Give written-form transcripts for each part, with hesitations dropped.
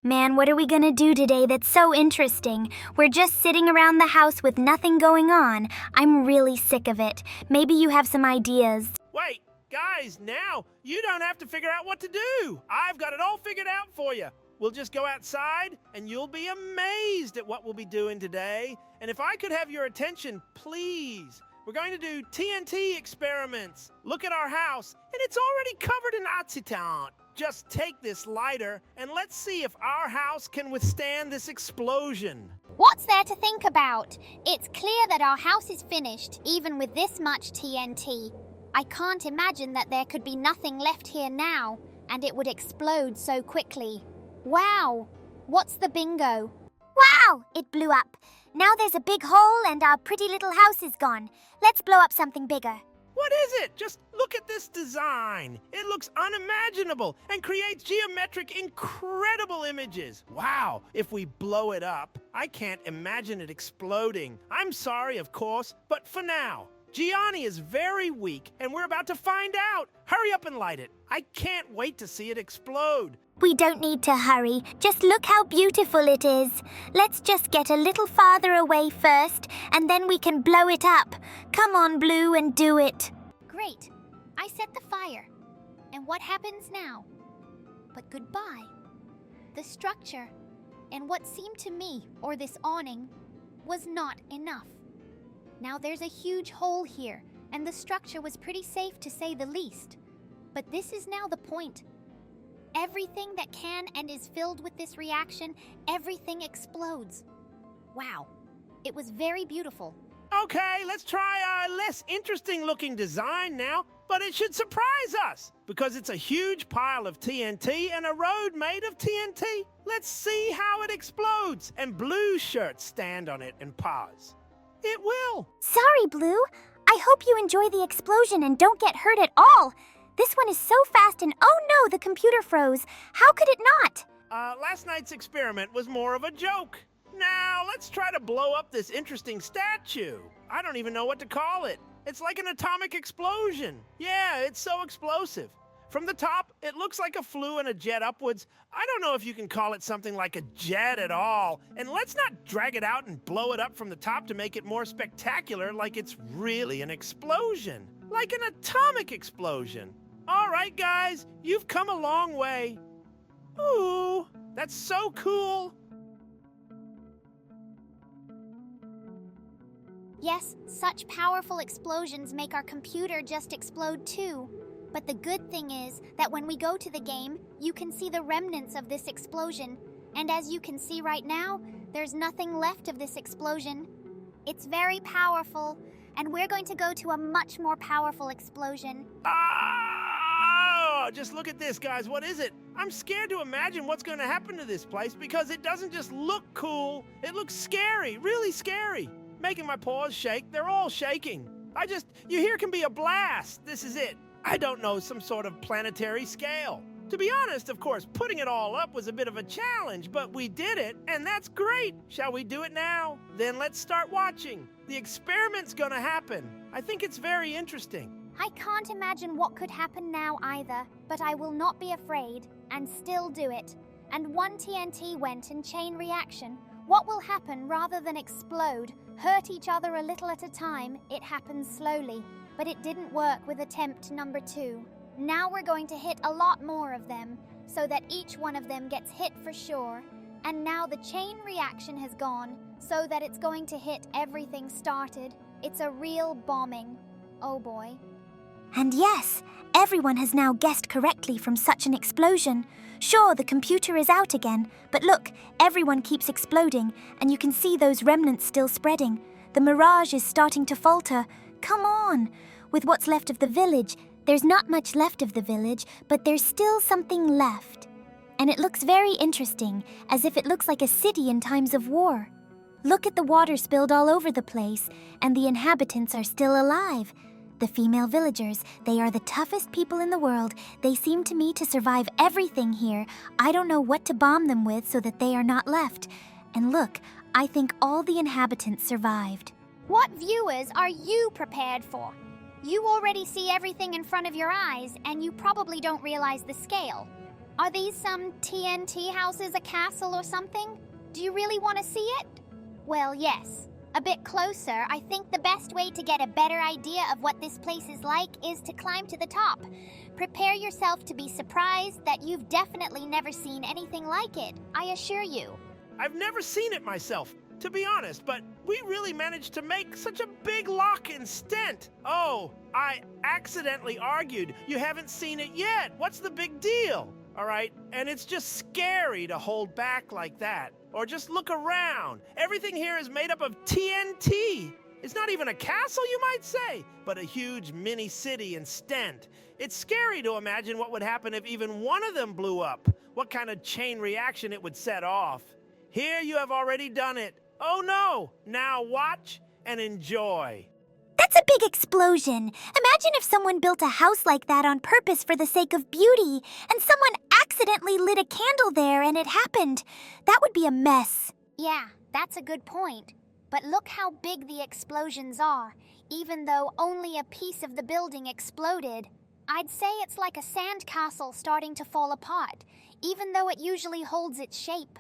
Man, what are we gonna do today that's so interesting? We're just sitting around the house with nothing going on. I'm really sick of it. Maybe you have some ideas. Wait, guys, now you don't have to figure out what to do. I've got it all figured out for you. We'll just go outside and you'll be amazed at what we'll be doing today. And if I could have your attention, please. We're going to do TNT experiments. Look at our house, and it's already covered in acetate. Just take this lighter, and let's see if our house can withstand this explosion. What's there to think about? It's clear that our house is finished, even with this much TNT. I can't imagine that there could be nothing left here now, and it would explode so quickly. Wow! What's the bingo? Wow! It blew up. Now there's a big hole and our pretty little house is gone. Let's blow up something bigger. What is it? Just look at this design. It looks unimaginable and creates geometric, incredible images. Wow, if we blow it up, I can't imagine it exploding. I'm sorry, of course, but for now. Gianni is very weak, and we're about to find out. Hurry up and light it. I can't wait to see it explode. We don't need to hurry. Just look how beautiful it is. Let's just get a little farther away first, and then we can blow it up. Come on, Blue, and do it. Great. I set the fire. And what happens now? But goodbye. The structure, and what seemed to me, or this awning, was not enough. Now there's a huge hole here, and the structure was pretty safe to say the least. But this is now the point. Everything that can and is filled with this reaction, everything explodes. Wow, it was very beautiful. Okay, let's try a less interesting looking design now, but it should surprise us because it's a huge pile of TNT and a road made of TNT. Let's see how it explodes, and blue shirts stand on it and pause. It will. Sorry, Blue. I hope you enjoy the explosion and don't get hurt at all. This one is so fast and oh no, the computer froze. How could it not? Last night's experiment was more of a joke. Now, let's try to blow up this interesting statue. I don't even know what to call it. It's like an atomic explosion. Yeah, it's so explosive. From the top, it looks like a flue and a jet upwards. I don't know if you can call it something like a jet at all. And let's not drag it out and blow it up from the top to make it more spectacular like it's really an explosion. Like an atomic explosion. All right, guys, you've come a long way. Ooh, that's so cool. Yes, such powerful explosions make our computer just explode too. But the good thing is that when we go to the game, you can see the remnants of this explosion. And as you can see right now, there's nothing left of this explosion. It's very powerful, and we're going to go to a much more powerful explosion. Oh, just look at this, guys. What is it? I'm scared to imagine what's going to happen to this place because it doesn't just look cool. It looks scary, really scary. Making my paws shake. They're all shaking. You hear can be a blast. This is it. I don't know, some sort of planetary scale. To be honest, of course, putting it all up was a bit of a challenge, but we did it, and that's great. Shall we do it now? Then let's start watching. The experiment's gonna happen. I think it's very interesting. I can't imagine what could happen now either, but I will not be afraid and still do it. And one TNT went in chain reaction. What will happen rather than explode, hurt each other a little at a time, it happens slowly. But it didn't work with attempt number 2. Now we're going to hit a lot more of them, so that each one of them gets hit for sure. And now the chain reaction has gone, so that it's going to hit everything started. It's a real bombing. Oh boy. And yes, everyone has now guessed correctly from such an explosion. Sure, the computer is out again, but look, everyone keeps exploding, and you can see those remnants still spreading. The mirage is starting to falter. Come on! With what's left of the village, there's not much left of the village, but there's still something left. And it looks very interesting, as if it looks like a city in times of war. Look at the water spilled all over the place, and the inhabitants are still alive. The female villagers, they are the toughest people in the world. They seem to me to survive everything here. I don't know what to bomb them with so that they are not left. And look, I think all the inhabitants survived. What viewers are you prepared for? You already see everything in front of your eyes, and you probably don't realize the scale. Are these some TNT houses, a castle or something? Do you really want to see it? Well, yes. A bit closer, I think the best way to get a better idea of what this place is like is to climb to the top. Prepare yourself to be surprised that you've definitely never seen anything like it, I assure you. I've never seen it myself, to be honest, but we really managed to make such a big lock and stent. Oh, I accidentally argued. You haven't seen it yet. What's the big deal? All right, and it's just scary to hold back like that. Or just look around. Everything here is made up of TNT. It's not even a castle, you might say, but a huge mini city and stent. It's scary to imagine what would happen if even one of them blew up. What kind of chain reaction it would set off. Here you have already done it. Oh no! Now watch and enjoy. That's a big explosion. Imagine if someone built a house like that on purpose for the sake of beauty, and someone accidentally lit a candle there and it happened. That would be a mess. Yeah, that's a good point. But look how big the explosions are, even though only a piece of the building exploded. I'd say it's like a sandcastle starting to fall apart, even though it usually holds its shape.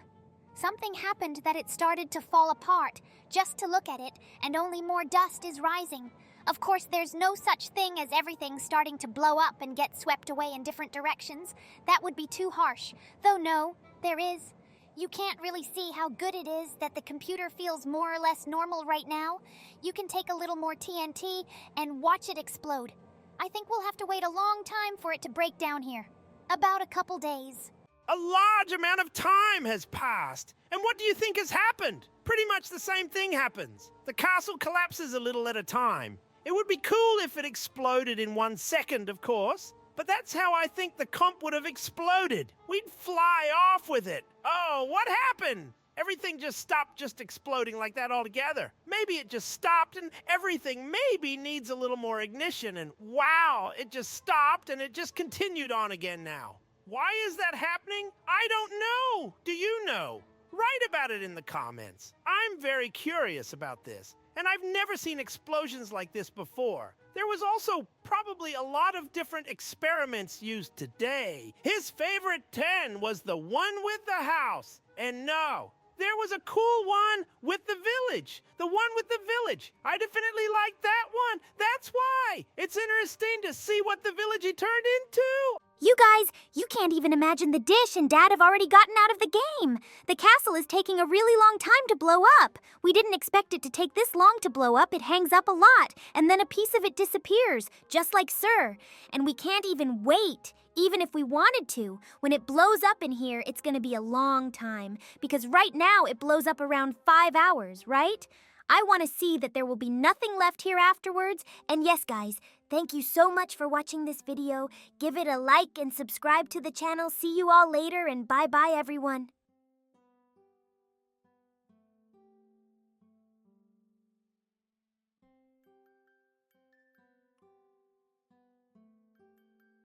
Something happened that it started to fall apart, just to look at it, and only more dust is rising. Of course, there's no such thing as everything starting to blow up and get swept away in different directions. That would be too harsh. Though no, there is. You can't really see how good it is that the computer feels more or less normal right now. You can take a little more TNT and watch it explode. I think we'll have to wait a long time for it to break down here. About a couple days. A large amount of time has passed. And what do you think has happened? Pretty much the same thing happens. The castle collapses a little at a time. It would be cool if it exploded in 1 second, of course. But that's how I think the comp would have exploded. We'd fly off with it. Oh, what happened? Everything just stopped just exploding like that altogether. Maybe it just stopped and everything maybe needs a little more ignition and wow, it just stopped and it just continued on again now. Why is that happening? I don't know. Do you know? Write about it in the comments. I'm very curious about this, and I've never seen explosions like this before. There was also probably a lot of different experiments used today. His favorite 10 was the one with the house. And no, there was a cool one with the village. The one with the village. I definitely like that one. That's why. It's interesting to see what the village he turned into. You guys, you can't even imagine the dish and Dad have already gotten out of the game. The castle is taking a really long time to blow up. We didn't expect it to take this long to blow up. It hangs up a lot, and then a piece of it disappears, just like Sir. And we can't even wait, even if we wanted to. When it blows up in here, it's going to be a long time, because right now it blows up around 5 hours, right? I want to see that there will be nothing left here afterwards. And yes, guys, thank you so much for watching this video. Give it a like and subscribe to the channel. See you all later, and bye-bye, everyone.